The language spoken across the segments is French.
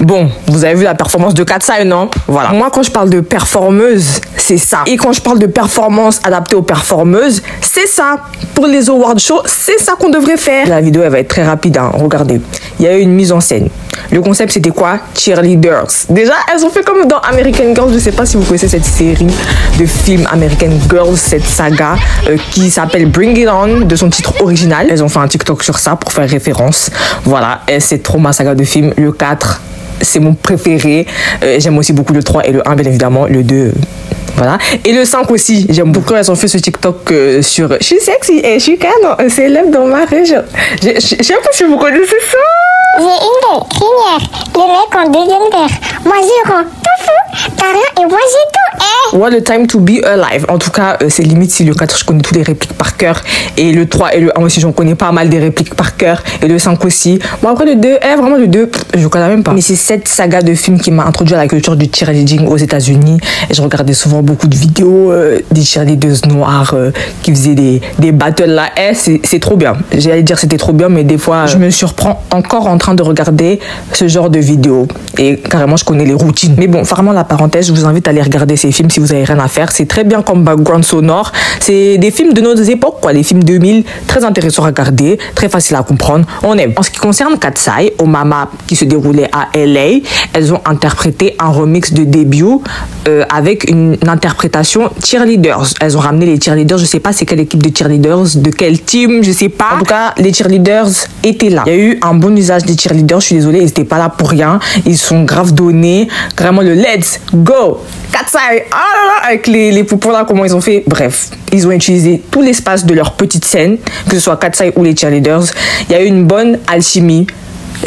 Bon, vous avez vu la performance de Katsai, non? Voilà. Moi, quand je parle de performeuse, c'est ça. Et quand je parle de performance adaptée aux performeuses, c'est ça. Pour les award shows, c'est ça qu'on devrait faire. La vidéo, elle va être très rapide, hein. Regardez. Il y a eu une mise en scène. Le concept, c'était quoi? Cheerleaders. Déjà, elles ont fait comme dans American Girls. Je sais pas si vous connaissez cette série de films American Girls, cette saga qui s'appelle Bring It On, de son titre original. Elles ont fait un TikTok sur ça pour faire référence. Voilà, et c'est trop ma saga de films. Le 4, c'est mon préféré. J'aime aussi beaucoup le 3 et le 1, bien évidemment. Le 2... Voilà. Et le 5 aussi, j'aime beaucoup. Elles ont fait ce TikTok sur « Je suis sexy et je suis canon, célèbre dans ma région ». Je sais pas si vous connaissez ça. J'ai une belle crinière, les mecs en deuxième verre. Moi je rends tout fou, t'as rien et moi j'ai tout, hein. What a time to be alive. En tout cas, c'est limite si le 4, je connais toutes les répliques par cœur. Et le 3 et le 1 aussi, j'en connais pas mal des répliques par cœur. Et le 5 aussi. Bon, après le 2, vraiment le 2, je connais même pas. Mais c'est cette saga de films qui m'a introduit à la culture du cheerleading aux États-Unis. Et je regardais souvent beaucoup de vidéos des cheerleaders noirs qui faisaient des battles là. Et c'est trop bien. J'allais dire c'était trop bien, mais des fois, je me surprends encore en train de regarder ce genre de vidéos. Et carrément, je connais les routines. Mais bon, fermons la parenthèse, je vous invite à aller regarder ces films si vous avez rien à faire. C'est très bien comme background sonore. C'est des films de nos époques, quoi. Les films 2000, très intéressants à regarder, très facile à comprendre. On aime. En ce qui concerne Katsai, au Mama qui se déroulait à LA, elles ont interprété un remix de début avec une interprétation cheerleaders. Elles ont ramené les cheerleaders, je sais pas c'est quelle équipe de cheerleaders, de quel team, je sais pas. En tout cas, les cheerleaders étaient là. Il y a eu un bon usage des cheerleaders, je suis désolée, ils n'étaient pas là pour rien. Ils sont grave donnés, vraiment le let's go Katsai, ah là là, avec les poupons là, comment ils ont fait. Bref, ils ont utilisé tout l'espace de leur petite scène, que ce soit Katsai ou les cheerleaders. Il y a eu une bonne alchimie.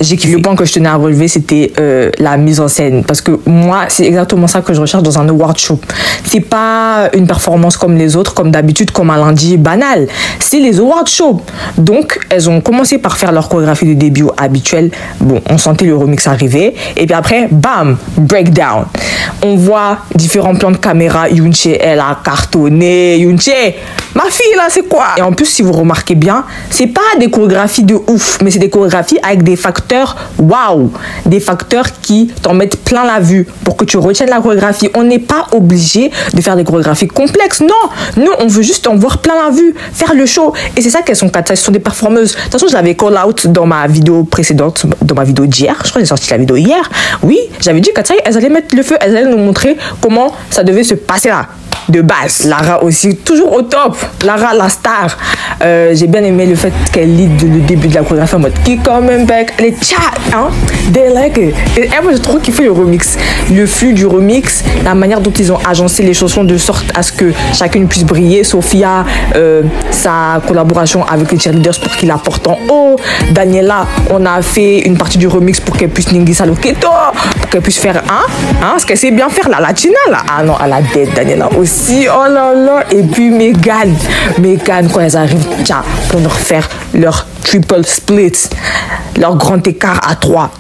J'ai kiffé. Le point que je tenais à relever, c'était la mise en scène. Parce que moi, c'est exactement ça que je recherche dans un award show. C'est pas une performance comme les autres, comme d'habitude, comme un lundi banal. C'est les award shows. Donc, elles ont commencé par faire leur chorégraphie de début habituelle. Bon, on sentait le remix arriver. Et puis après, bam, breakdown. On voit différents plans de caméra. Yoonche, elle a cartonné. Yoonche, ma fille là, c'est quoi? Et en plus, si vous remarquez bien, c'est pas des chorégraphies de ouf, mais c'est des chorégraphies avec des facteurs waouh, des facteurs qui t'en mettent plein la vue pour que tu retiennes la chorégraphie. On n'est pas obligé de faire des chorégraphies complexes, non. Nous, on veut juste en voir plein la vue, faire le show. Et c'est ça qu'elles sont, Katsai, ce sont des performeuses. De toute façon, je l'avais call out dans ma vidéo précédente, dans ma vidéo d'hier. Je crois que j'ai sorti la vidéo hier. Oui, j'avais dit Katsai, elles allaient mettre le feu, elles allaient nous montrer comment ça devait se passer là. De base. Lara aussi, toujours au top. Lara, la star. J'ai bien aimé le fait qu'elle lead le début de la chorégraphie en mode qui quand même back. Les chat, hein. They like it. Et moi, j'ai trop kiffé le remix. Le flux du remix, la manière dont ils ont agencé les chansons de sorte à ce que chacune puisse briller. Sophia, sa collaboration avec les cheerleaders pour qu'il la porte en haut. Daniela, on a fait une partie du remix pour qu'elle puisse Ningisa lo keto, pour qu'elle puisse faire ce qu'elle sait bien faire, la latina là. Ah non, à la tête, Daniela aussi. Oh là là. Et puis Megan, quand elles arrivent pour leur faire leur triple split, leur grand écart à 3.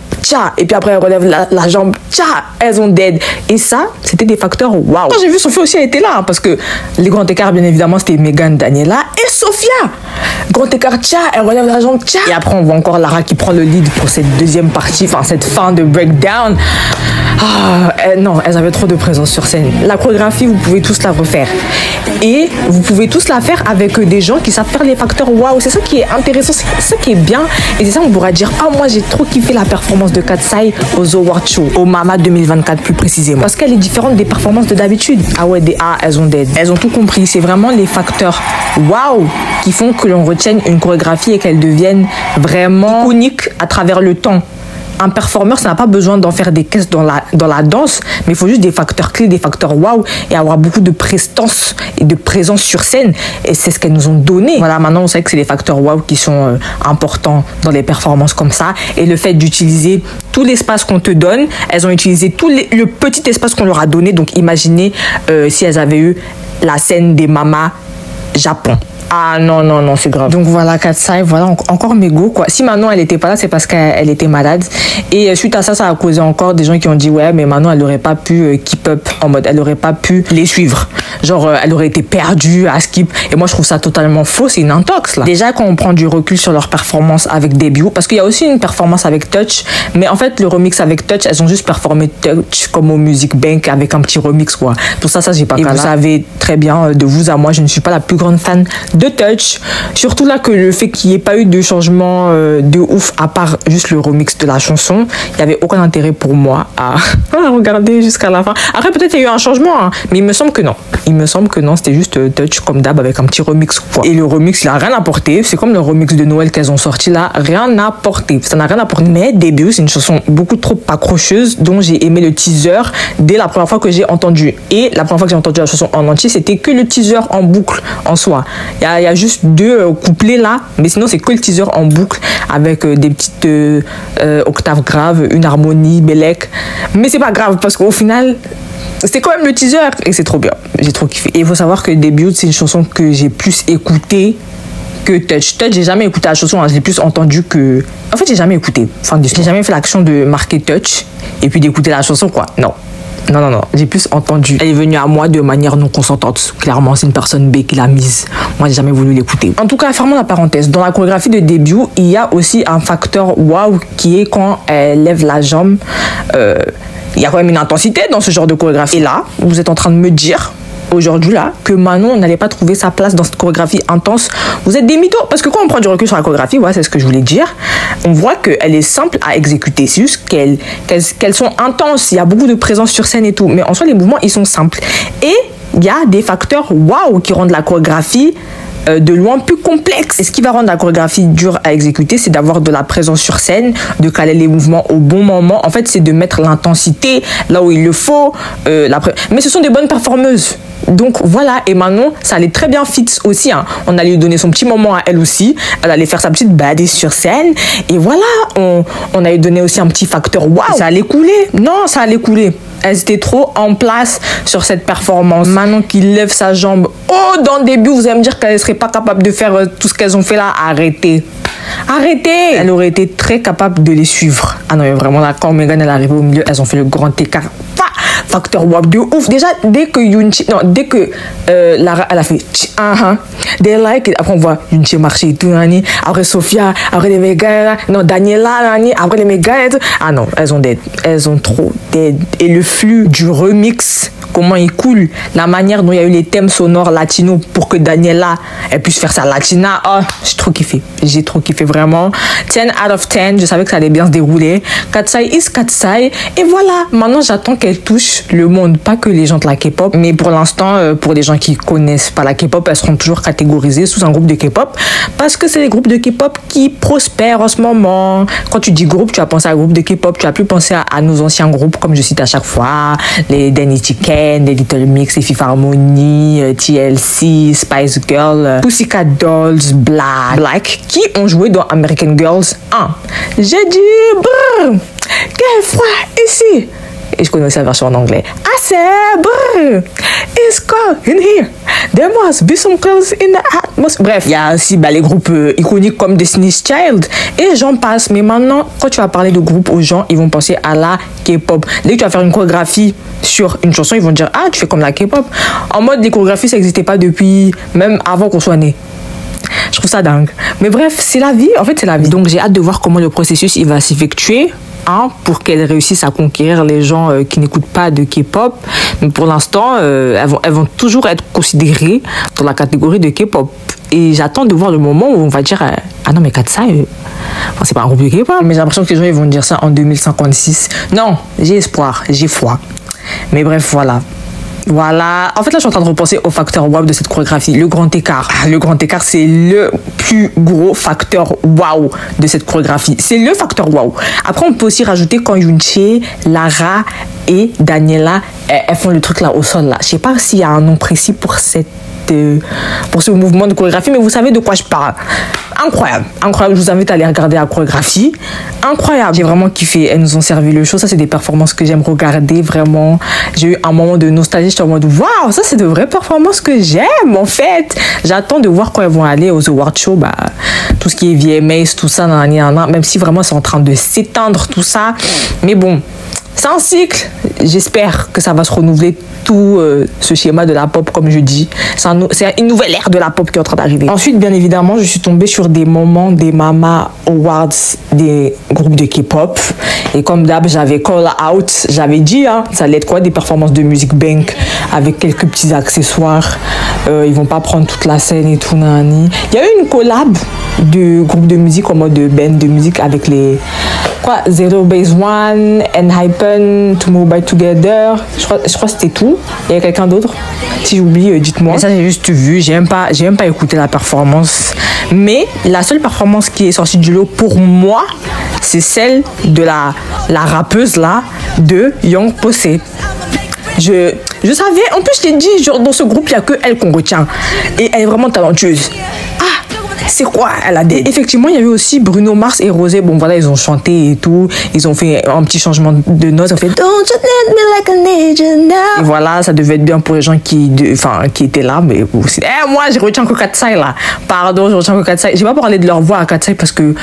Et puis après, elles relèvent la jambe. Elles ont dead. Et ça, c'était des facteurs waouh. Quand j'ai vu Sophia aussi, elle était là. Parce que les grands écarts, bien évidemment, c'était Megan, Daniela et Sophia. Grand écart, elle relève la jambe, Et après, on voit encore Lara qui prend le lead pour cette deuxième partie, enfin, cette fin de breakdown. Non, elles avaient trop de présence sur scène. La chorégraphie, vous pouvez tous la refaire. Et vous pouvez tous la faire avec des gens qui savent faire les facteurs waouh. C'est ça qui est intéressant, c'est ça qui est bien. Et c'est ça qu'on pourra dire, moi, j'ai trop kiffé la performance de Katsai aux Award Show, au Mama 2024 plus précisément. Parce qu'elle est différente des performances de d'habitude. Ah ouais, elles ont dead. Elles ont tout compris. C'est vraiment les facteurs waouh qui font que l'on retienne une chorégraphie et qu'elle devienne vraiment iconique à travers le temps. Un performeur, ça n'a pas besoin d'en faire des caisses dans la danse, mais il faut juste des facteurs clés, des facteurs waouh, et avoir beaucoup de prestance et de présence sur scène. Et c'est ce qu'elles nous ont donné. Voilà, maintenant on sait que c'est les facteurs waouh qui sont importants dans les performances comme ça. Et le fait d'utiliser tout l'espace qu'on te donne, elles ont utilisé le petit espace qu'on leur a donné. Donc imaginez si elles avaient eu la scène des mamas Japon. Ah non, c'est grave. Donc voilà, Katsai, voilà encore mégot quoi. Si Manon elle était pas là, c'est parce qu'elle était malade. Et suite à ça, ça a causé encore des gens qui ont dit ouais, mais Manon elle aurait pas pu keep up, en mode elle aurait pas pu les suivre. genre elle aurait été perdue à skip. Et moi je trouve ça totalement faux, c'est une intox là. Déjà quand on prend du recul sur leur performance avec Debut, parce qu'il y a aussi une performance avec Touch, mais en fait le remix avec Touch, elles ont juste performé Touch comme au Music Bank avec un petit remix quoi. Pour ça j'ai pas. Et vous savez très bien de vous à moi, je ne suis pas la plus grande fan de Touch, surtout là que le fait qu'il n'y ait pas eu de changement de ouf à part juste le remix de la chanson, il n'y avait aucun intérêt pour moi à regarder jusqu'à la fin. Après peut-être il y a eu un changement hein, mais il me semble que non. Il me semble que non, c'était juste Touch comme d'hab avec un petit remix quoi. Et le remix il a rien apporté, c'est comme le remix de Noël qu'elles ont sorti là, rien n'a apporté, ça n'a rien apporté. Mais Debut c'est une chanson beaucoup trop accrocheuse dont j'ai aimé le teaser dès la première fois que j'ai entendu. Et la première fois que j'ai entendu la chanson en entier, c'était que le teaser en boucle en soi. Il y a juste 2 couplets là, mais sinon c'est que le teaser en boucle avec des petites octaves graves, une harmonie, Bélec. Mais c'est pas grave parce qu'au final, c'était quand même le teaser et c'est trop bien. J'ai trop kiffé. Et il faut savoir que Debut, c'est une chanson que j'ai plus écoutée que Touch. Touch, j'ai jamais écouté la chanson, hein, je l'ai plus entendu que... En fait, j'ai jamais écouté. Enfin, j'ai jamais fait l'action de marquer Touch et puis d'écouter la chanson, quoi. Non. Non, j'ai plus entendu. Elle est venue à moi de manière non consentante. Clairement, c'est une personne B qui l'a mise. Moi, j'ai jamais voulu l'écouter. En tout cas, fermons la parenthèse. Dans la chorégraphie de Debut, il y a aussi un facteur waouh qui est quand elle lève la jambe. Il y a quand même une intensité dans ce genre de chorégraphie. Et là, vous êtes en train de me dire aujourd'hui là que Manon n'allait pas trouver sa place dans cette chorégraphie intense. Vous êtes des mythos parce que quand on prend du recul sur la chorégraphie, voilà, c'est ce que je voulais dire, on voit qu'elle est simple à exécuter, c'est juste qu'elles sont intenses, il y a beaucoup de présence sur scène et tout, mais en soi les mouvements ils sont simples et il y a des facteurs waouh qui rendent la chorégraphie de loin plus complexe. Et ce qui va rendre la chorégraphie dure à exécuter, c'est d'avoir de la présence sur scène, de caler les mouvements au bon moment. En fait, c'est de mettre l'intensité là où il le faut. Mais ce sont des bonnes performeuses. Donc voilà, et Manon, ça allait très bien fit aussi. Hein. On allait lui donner son petit moment à elle aussi. Elle allait faire sa petite badée sur scène. Et voilà, on allait donner aussi un petit facteur waouh. Ça allait couler. Non, ça allait couler. Elles étaient trop en place sur cette performance. Manon qui lève sa jambe. Oh, dans le début, vous allez me dire qu'elle ne serait pas capable de faire tout ce qu'elles ont fait là. Arrêtez. Arrêtez. Elle aurait été très capable de les suivre. Ah non, mais vraiment là, quand Megan est arrivée au milieu, elles ont fait le grand écart. Facteur wap de ouf. Déjà, dès que Lara, elle a fait they like it. Après, on voit Yunchi marcher et tout. Après, Sophia, après les mégas. Non, Daniela, après les mégas et tout. Ah non, elles ont trop dead. Et le flux du remix, comment il coule, la manière dont il y a eu les thèmes sonores latinos pour que Daniela elle puisse faire sa latina. Oh, j'ai trop kiffé. J'ai trop kiffé vraiment. 10 out of 10. Je savais que ça allait bien se dérouler. Katsai is Katsai. Et voilà. Maintenant, j'attends qu'elle touche le monde. Pas que les gens de la K-pop. Mais pour l'instant, pour les gens qui connaissent pas la K-pop, elles seront toujours catégorisées sous un groupe de K-pop. Parce que c'est les groupes de K-pop qui prospèrent en ce moment. Quand tu dis groupe, tu vas penser à un groupe de K-pop. Tu vas plus penser à nos anciens groupes, comme je cite à chaque fois. Les Danny Chicken, les Little Mix, les Fifth Harmony, TLC, Spice Girl, Pussycat Dolls, Black, qui ont joué dans American Girls 1. J'ai dit, brrr, quel froid ici. Et je connais aussi la version en anglais. I said, brrr, it's cold in here. There must be some girls in the atmosphere. Bref, il y a aussi les groupes iconiques comme Destiny's Child. Et j'en passe. Mais maintenant, quand tu vas parler de groupe aux gens, ils vont penser à la K-pop. Dès que tu vas faire une chorégraphie sur une chanson, ils vont dire, ah, tu fais comme la K-pop. En mode, les chorégraphies, ça n'existait pas depuis, même avant qu'on soit né. Je trouve ça dingue. Mais bref, c'est la vie. En fait, c'est la vie. Donc, j'ai hâte de voir comment le processus il va s'effectuer. Pour qu'elles réussissent à conquérir les gens qui n'écoutent pas de K-pop. Mais pour l'instant, elles vont toujours être considérées dans la catégorie de K-pop. Et j'attends de voir le moment où on va dire ah non mais Katsai, c'est pas un groupe de K-pop. Mais j'ai l'impression que les gens ils vont dire ça en 2056. Non, j'ai espoir, j'ai foi. Mais bref, voilà. Voilà. En fait, là, je suis en train de repenser au facteur wow de cette chorégraphie. Le grand écart. Le grand écart, c'est le plus gros facteur wow de cette chorégraphie. C'est le facteur wow. Après, on peut aussi rajouter quand Yunchi, Lara et Daniela, elles font le truc là au sol. Là. Je sais pas s'il y a un nom précis pour ce mouvement de chorégraphie, mais vous savez de quoi je parle. Incroyable, incroyable. Je vous invite à aller regarder la chorégraphie. Incroyable. J'ai vraiment kiffé. Elles nous ont servi le show. Ça, c'est des performances que j'aime regarder vraiment. J'ai eu un moment de nostalgie. J'étais en mode waouh, ça, c'est de vraies performances que j'aime en fait. J'attends de voir quand elles vont aller aux Awards Show. Tout ce qui est VMAs, tout ça, même si vraiment c'est en train de s'éteindre tout ça. Mais bon. C'est un cycle. J'espère que ça va se renouveler tout ce schéma de la pop, comme je dis. C'est une nouvelle ère de la pop qui est en train d'arriver. Ensuite, bien évidemment, je suis tombée sur des moments des Mama Awards des groupes de K-pop. Et comme d'hab, j'avais call out. J'avais dit, hein, ça allait être quoi? Des performances de musique bank avec quelques petits accessoires. Ils vont pas prendre toute la scène et tout, nani. Il y a eu une collab de groupes de musique en mode de band de musique avec les Zero Base One, Enhypen, Tomorrow by Together. Je crois que c'était tout. Il y a quelqu'un d'autre? Si j'oublie, dites-moi. Ça, j'ai juste vu. J'ai même pas écouté la performance. Mais la seule performance qui est sortie du lot pour moi, c'est celle de la rappeuse là de Young Posse. Je savais. En plus, je t'ai dit, genre, dans ce groupe, il n'y a que elle qu'on retient. Et elle est vraiment talentueuse. C'est quoi? Elle a des... Effectivement, il y avait aussi Bruno Mars et Rosé. Bon, voilà, ils ont chanté et tout. Ils ont fait un petit changement de notes. Ils ont fait Don't you need me like I need you now. Et voilà, ça devait être bien pour les gens qui étaient là. Mais aussi, moi, je retiens que Katsai là. Pardon, je retiens que Katsai. J'ai pas parlé de leur voix à Katsai parce que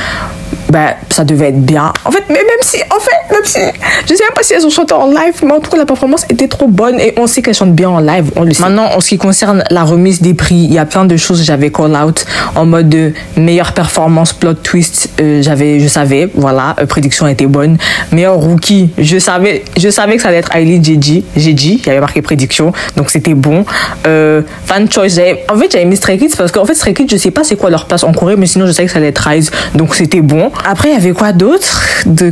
ça devait être bien. En fait, même si, je sais même pas si elles ont chanté en live, mais en tout cas, la performance était trop bonne et on sait qu'elles chantent bien en live, on le sait. Maintenant, en ce qui concerne la remise des prix, il y a plein de choses que j'avais call out en mode de meilleure performance, plot twist, je savais, voilà, prédiction était bonne. Meilleur rookie, je savais que ça allait être Hailey Jeji, il y avait marqué prédiction, donc c'était bon. Fan choice, j'avais mis Stray Kids parce qu'en fait, Stray Kids, je sais pas c'est quoi leur place en Corée, mais sinon, je savais que ça allait être Rise, donc c'était bon. Après, il y avait quoi d'autre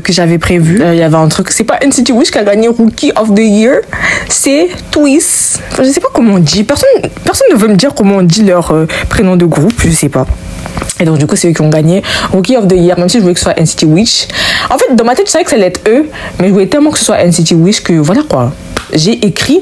que j'avais prévu? Il y avait un truc, c'est pas NCT Wish qui a gagné Rookie of the Year, c'est Twist. Enfin, je sais pas comment on dit. Personne ne veut me dire comment on dit leur prénom de groupe, je sais pas. Et donc, du coup, c'est eux qui ont gagné Rookie of the Year, même si je voulais que ce soit NCT Wish. En fait, dans ma tête, je savais que ça allait être eux, mais je voulais tellement que ce soit NCT Wish que voilà quoi. J'ai écrit,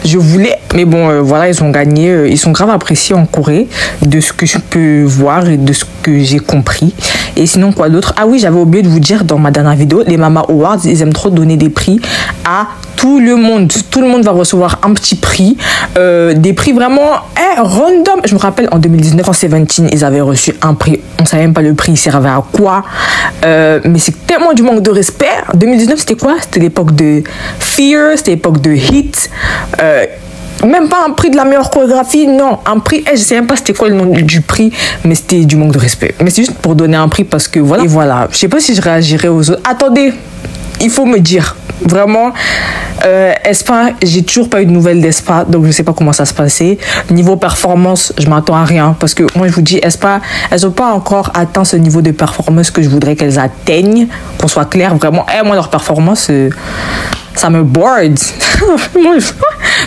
je voulais, mais bon, voilà, ils ont gagné. Ils sont grave appréciés en Corée, de ce que je peux voir et de ce que j'ai compris. Et sinon, quoi d'autre? Ah oui, j'avais oublié de vous dire dans ma dernière vidéo, les Mama Awards, ils aiment trop donner des prix à tout le monde. Tout le monde va recevoir un petit prix. Des prix vraiment random. Je me rappelle, en 2019, en Seventeen, ils avaient reçu un prix. On ne savait même pas le prix, il servait à quoi. Mais c'est tellement du manque de respect. 2019, c'était quoi? C'était l'époque de Fear, c'était l'époque de Hit. Même pas un prix de la meilleure chorégraphie, non, un prix, je sais même pas c'était quoi le nom du prix, mais c'était du manque de respect. Mais c'est juste pour donner un prix parce que voilà. Et voilà, je sais pas si je réagirai aux autres. Attendez, il faut me dire. Vraiment, Aespa, j'ai toujours pas eu de nouvelles d'Aespa, donc je sais pas comment ça se passait. Niveau performance, je m'attends à rien, parce que moi je vous dis, Aespa, elles ont pas encore atteint ce niveau de performance que je voudrais qu'elles atteignent, qu'on soit clair, vraiment. Moi, leur performance, ça me bored.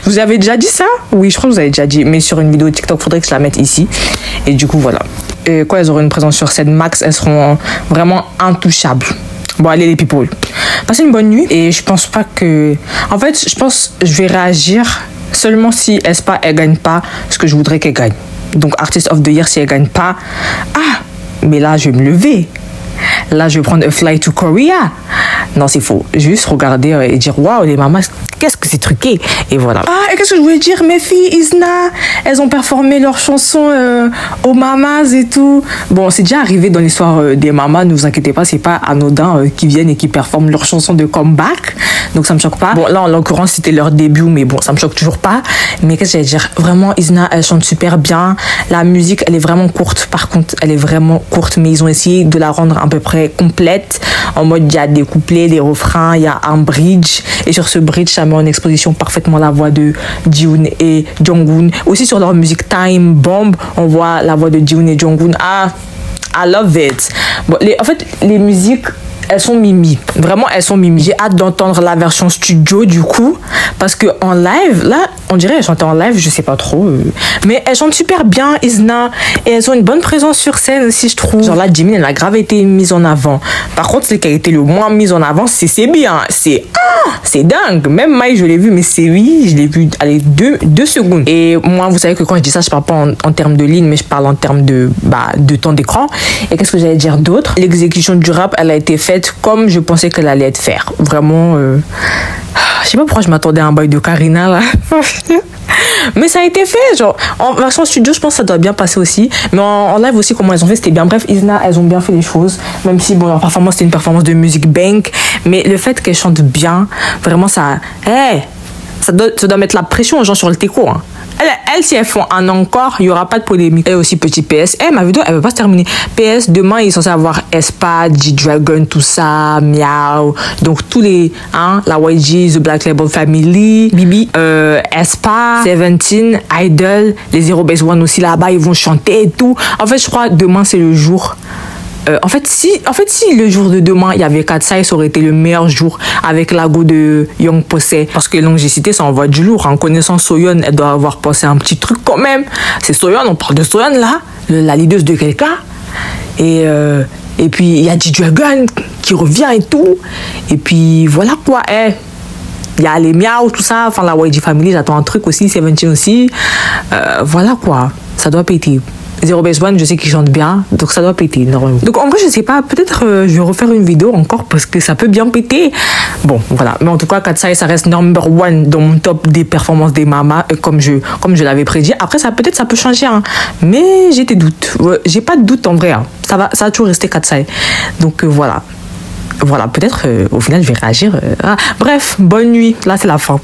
Vous avez déjà dit ça? Oui, je crois que vous avez déjà dit, mais sur une vidéo TikTok, faudrait que je la mette ici. Et du coup, voilà. Elles auront une présence sur scène max, elles seront vraiment intouchables. Bon, allez les people, passez une bonne nuit. Et je pense pas que... En fait, je pense que je vais réagir seulement si Aespa, elle gagne pas ce que je voudrais qu'elle gagne. Donc, Artist of the Year, si elle gagne pas... mais là, je vais me lever. Là, je vais prendre un flight to Korea. Non, c'est faux. Juste regarder et dire, waouh, les mamas, qu'est-ce que c'est truqué. Et voilà. Et qu'est-ce que je voulais dire? Mes filles, Isna, elles ont performé leurs chansons aux mamas et tout. Bon, c'est déjà arrivé dans l'histoire des mamas, ne vous inquiétez pas, c'est pas anodin qui viennent et qui performent leurs chansons de comeback. Donc, ça me choque pas. Bon, là, en l'occurrence, c'était leur début, mais bon, ça me choque toujours pas. Mais qu'est-ce que j'allais dire? Vraiment, Isna, elle chante super bien. La musique, elle est vraiment courte. Par contre, elle est vraiment courte, mais ils ont essayé de la rendre à peu près complète. En mode, il y a des couplets, des refrains, il y a un bridge. Et sur ce bridge, ça met en exposition parfaitement la voix de Jihoon et Jonghoon. Aussi, sur leur musique Time Bomb, on voit la voix de Jihoon et Jonghoon. I love it. Bon, en fait, les musiques, elles sont mimi. Vraiment, elles sont mimi. J'ai hâte d'entendre la version studio du coup. Parce que en live, là, on dirait qu'elles chantent en live, je sais pas trop. Mais elles chantent super bien, Isna. Et elles ont une bonne présence sur scène aussi, je trouve. Genre là, Jimin, elle a grave été mise en avant. Par contre, celle qui a été le moins mise en avant, c'est bien. C'est dingue. Même Mai, je l'ai vu, mais c'est oui, je l'ai vu, allez, 2 secondes. Et moi, vous savez que quand je dis ça, je parle pas en termes de ligne, mais je parle en termes de temps d'écran. Et qu'est-ce que j'allais dire d'autre? L'exécution du rap, elle a été faite comme je pensais qu'elle allait être faire. Vraiment, je sais pas pourquoi je m'attendais à un bail de Karina là. Mais ça a été fait, genre, en version studio, je pense que ça doit bien passer aussi. Mais en live aussi, comment elles ont fait, c'était bien. Bref, Isna, elles ont bien fait les choses. Même si, bon, leur performance, c'était une performance de musique bank. Mais le fait qu'elles chantent bien, vraiment, ça doit mettre la pression aux gens sur le teco, hein. Elles, si elles font un encore, il n'y aura pas de polémique. Et aussi, petit PS. Ma vidéo, elle ne va pas se terminer. PS, demain, il est censé avoir Espa, G-Dragon, tout ça, Miao. Donc, tous les, hein, la YG, The Black Label Family, Bibi, Espa, 17, Idol, les Zero Base One aussi là-bas, ils vont chanter et tout. En fait, je crois demain, c'est le jour. En fait, si le jour de demain, il y avait Katsai, ça aurait été le meilleur jour avec l'ago de Young Posse. Parce que longécité, ça envoie du lourd. En connaissant Soyeon, elle doit avoir pensé un petit truc quand même. C'est Soyeon, on parle de Soyeon là, la leaduse de quelqu'un. Et puis, il y a G-Dragon qui revient et tout. Et puis, voilà quoi. Il y a les Miao, tout ça. Enfin, la YG Family, j'attends un truc aussi. 17 aussi. Voilà quoi. Ça doit péter. Zero Base One, je sais qu'ils chantent bien, donc ça doit péter normalement. Donc en vrai, je sais pas, peut-être je vais refaire une vidéo encore parce que ça peut bien péter. Bon, voilà. Mais en tout cas, Katsai, ça reste number one dans mon top des performances des mamas, comme je l'avais prédit. Après, peut-être ça peut changer, hein. Mais j'ai des doutes. J'ai pas de doute en vrai, hein. Ça va toujours rester Katsai. Donc voilà. Voilà, peut-être au final, je vais réagir. Bref, bonne nuit. Là, c'est la fin.